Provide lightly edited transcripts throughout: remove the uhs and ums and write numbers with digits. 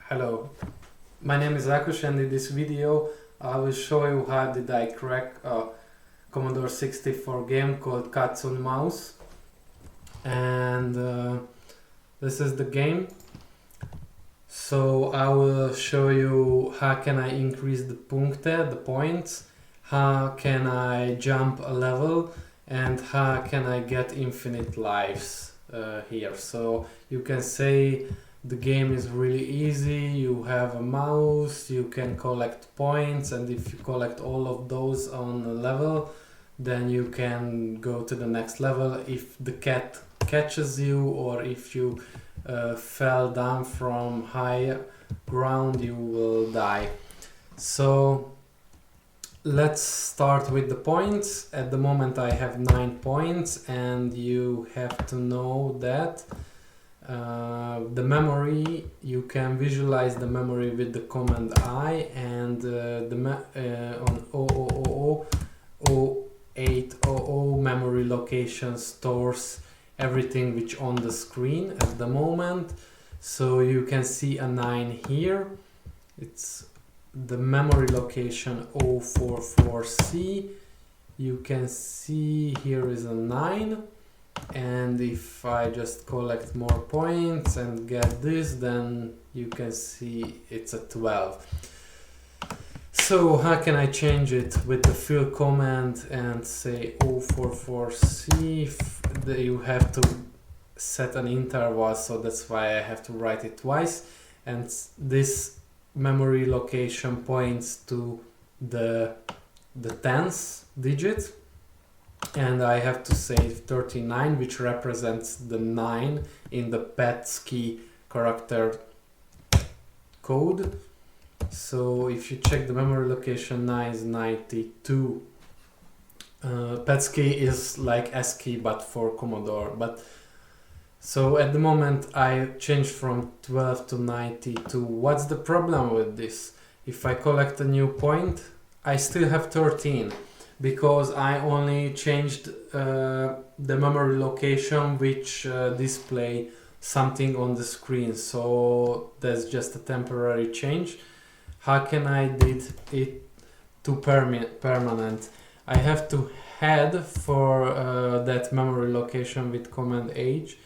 Hello, my name is Akush, and in this video I will show you how did I crack a Commodore 64 game called Katz on Mouse. And this is the game. So I will show you how can I increase the points, how can I jump a level, and how can I get infinite lives here. So you can say the game is really easy. You have a mouse, you can collect points, and if you collect all of those on a level, then you can go to the next level. If the cat catches you, or if you fell down from high ground, you will die. So let's start with the points. At the moment I have 9 points, and you have to know that the memory, you can visualize the memory with the command I, and on 0800 memory location stores everything which on the screen at the moment. So you can see a 9 here. It's the memory location 044C. You can see here is a 9. And if I just collect more points and get this, then you can see it's a 12. So how can I change it? With the fill command and say 044C, you have to set an interval, so that's why I have to write it twice. And this memory location points to the 10th digit. And I have to say 39, which represents the 9 in the PETSCII character code. So if you check the memory location, 9 is 92. PETSCII is like ASCII but for Commodore. But so at the moment I changed from 12 to 92. What's the problem with this? If I collect a new point, I still have 13. Because I only changed the memory location which display something on the screen, so that's just a temporary change. How can I did it to permanent? I have to head for that memory location with command H.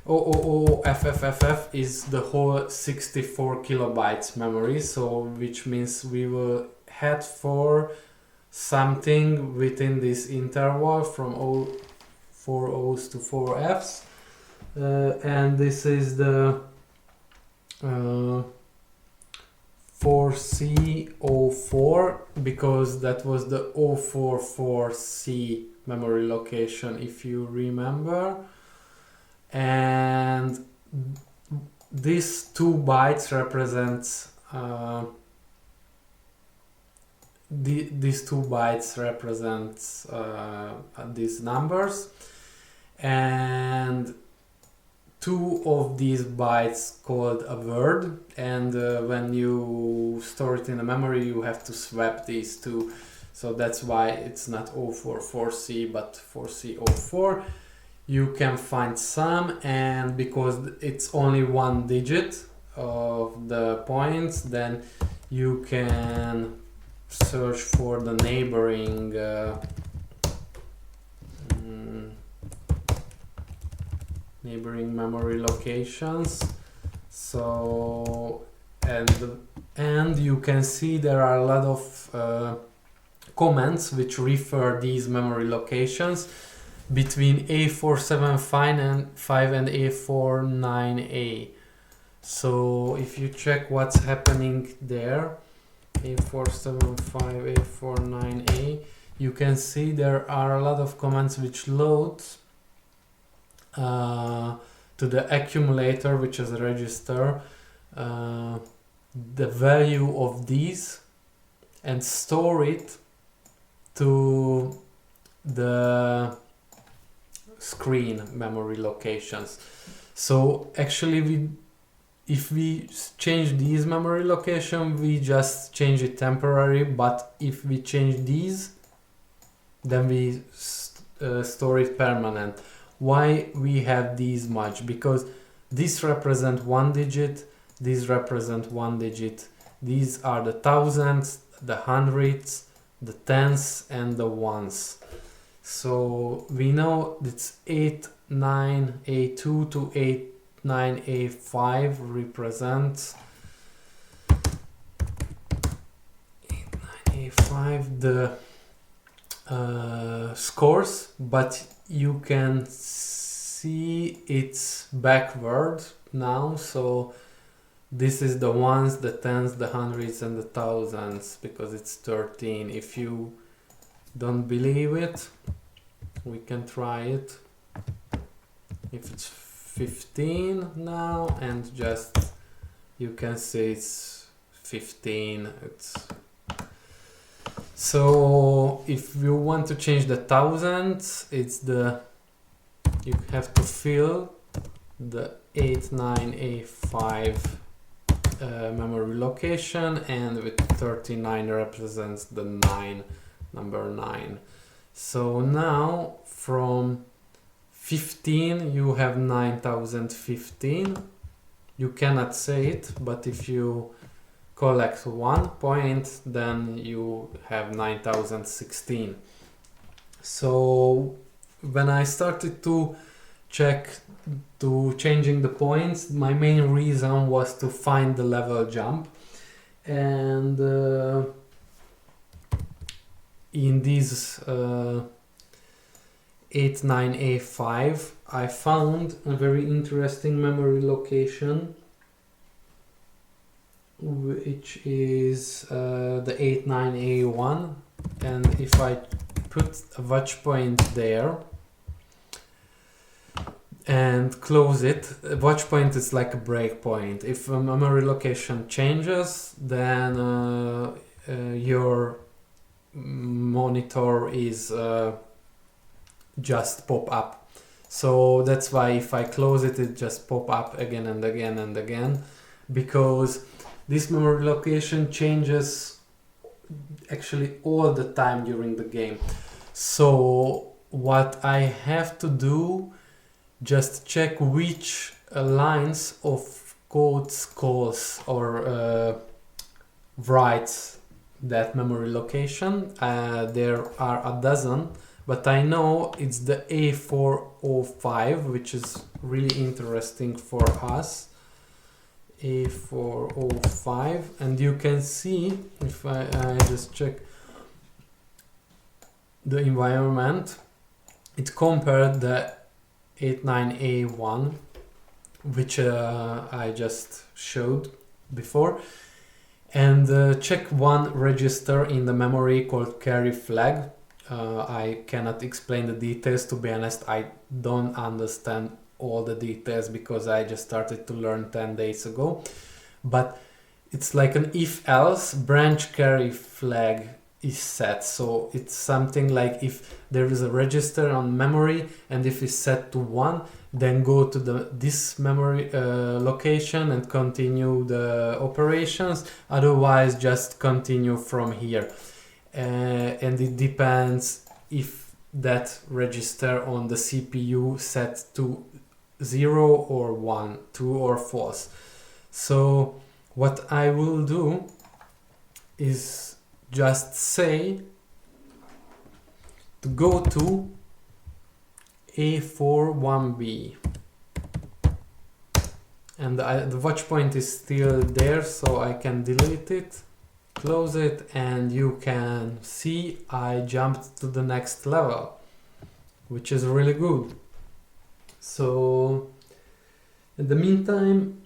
000FFFF is the whole 64 kilobytes memory, so which means we will head for something within this interval from 4 O's to 4 F's, and this is the 4C04, because that was the 044C memory location, if you remember. And these 2 bytes represents these 2 bytes represents these numbers, and 2 of these bytes called a word, and when you store it in a memory you have to swap these 2, so that's why it's not 044C but 4C04. You can find some, and because it's only 1 digit of the points, then you can search for the neighboring memory locations. So and you can see there are a lot of comments which refer these memory locations between A475 and A49A. So if you check what's happening there, A475, A49A, you can see there are a lot of commands which load to the accumulator, which is a register, the value of these and store it to the screen memory locations. So actually if we change these memory location, we just change it temporary, but if we change these, then we store it permanent. Why we have these much? Because this represent 1 digit, these represent one digit. These are the thousands, the hundreds, the tens, and the ones. So we know it's 89A2 to 89A5 represents 89A5 the scores, but you can see it's backward now. So this is the ones, the tens, the hundreds, and the thousands, because it's 13. If you don't believe it, we can try it. If it's 15 now, and just you can see it's 15. So if you want to change the thousands, it's you have to fill the 89A5 memory location, and with 39 represents the number 9. So now from 15 you have 9015. You cannot say it, but if you collect 1 point, then you have 9016. So when I started to check to changing the points, my main reason was to find the level jump, and in this 89A5 I found a very interesting memory location, which is the 89A1, and if I put a watch point there and close it, a watch point is like a break point. If a memory location changes, then your monitor is just pop up. So that's why if I close it, it just pop up again and again and again, because this memory location changes actually all the time during the game. So what I have to do, just check which lines of codes calls or writes that memory location. There are a dozen, but I know it's the A405, which is really interesting for us. A405, and you can see, if I just check the environment, it compared the 89A1, which I just showed before, and check one register in the memory called carry flag. I cannot explain the details, to be honest. I don't understand all the details because I just started to learn 10 days ago, but it's like an if-else branch carry flag is set. So it's something like if there is a register on memory and if it's set to 1, then go to this memory location and continue the operations, otherwise just continue from here. And it depends if that register on the CPU set to 0 or 1, true or false. So what I will do is just say to go to A41B, and the watch point is still there, so I can delete it, close it, and you can see I jumped to the next level, which is really good. So in the meantime,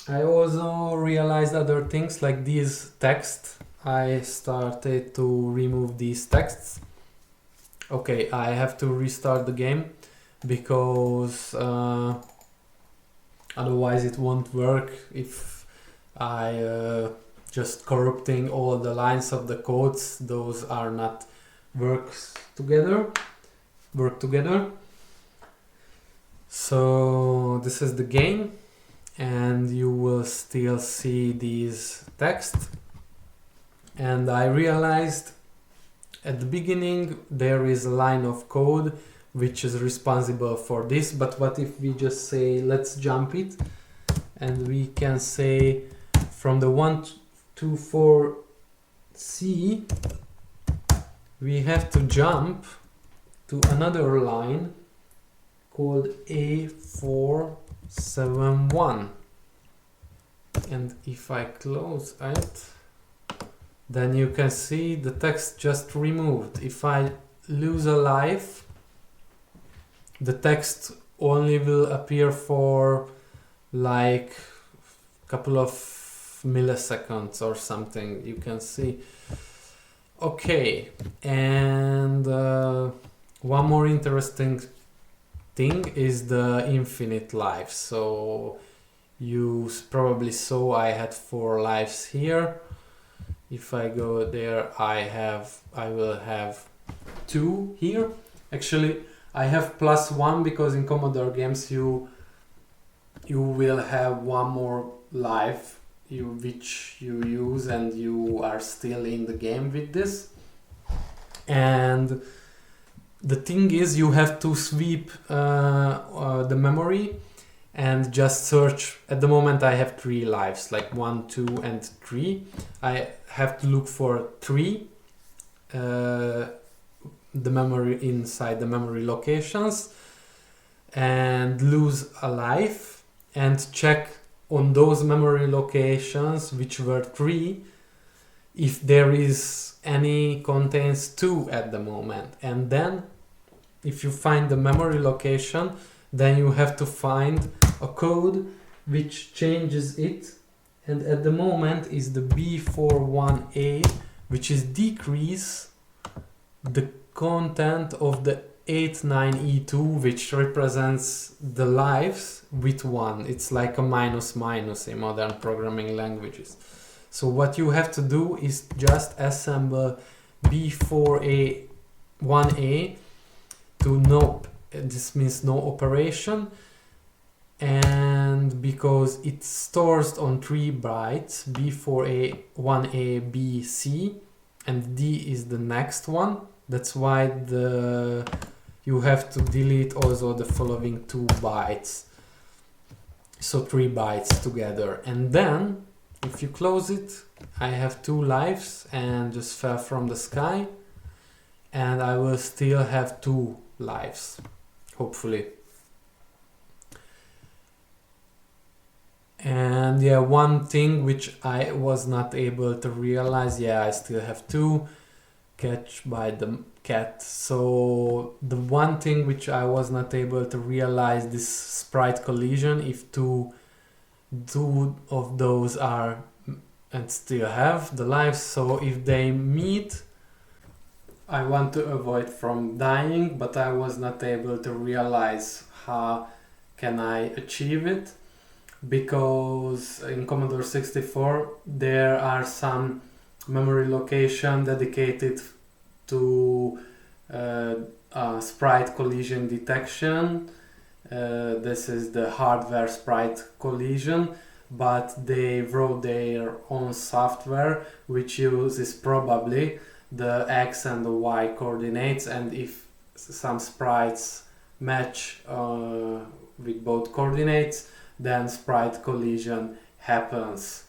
I also realized other things like these texts. I started to remove these texts. Okay, I have to restart the game because otherwise it won't work if I just corrupting all the lines of the codes. Those are not work together. So this is the game, and you will still see these texts. And I realized at the beginning there is a line of code which is responsible for this, but what if we just say let's jump it, and we can say from the 1 to 4 C we have to jump to another line called A471, and if I close it, then you can see the text just removed. If I lose a life, the text only will appear for like a couple of milliseconds or something, you can see. Okay, and one more interesting thing is the infinite lives. So you probably saw I had 4 lives here. If I go there, I will have 2 here. Actually, I have +1 because in Commodore games you will have 1 more life which you use and you are still in the game with this. And the thing is, you have to sweep the memory and just search. At the moment I have 3 lives, like 1, 2 and 3. I have to look for 3 the memory inside the memory locations and lose a life and check on those memory locations, which were 3, if there is any contains 2 at the moment. And then if you find the memory location, then you have to find a code which changes it, and at the moment is the B41A, which is decrease the content of the 89E2, which represents the lives with 1. It's like a minus minus in modern programming languages. So what you have to do is just assemble B4A1A to no, this means no operation, and because it stores on 3 bytes, B4A1A, B, C, and D is the next one. That's why you have to delete also the following 2 bytes. So 3 bytes together. And then if you close it, I have 2 lives and just fell from the sky, and I will still have 2 lives, hopefully. And yeah, one thing which I was not able to realize, yeah, I still have 2 catch by the cat. So the one thing which I was not able to realize, this sprite collision, if two of those are and still have the lives, so if they meet, I want to avoid from dying, but I was not able to realize how can I achieve it, because in Commodore 64 there are some memory location dedicated to sprite collision detection. This is the hardware sprite collision, but they wrote their own software which uses probably the X and the Y coordinates, and if some sprites match with both coordinates, then sprite collision happens.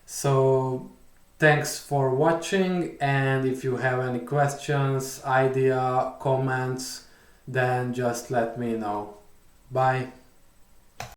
So thanks for watching, and if you have any questions, idea, comments, then just let me know. Bye.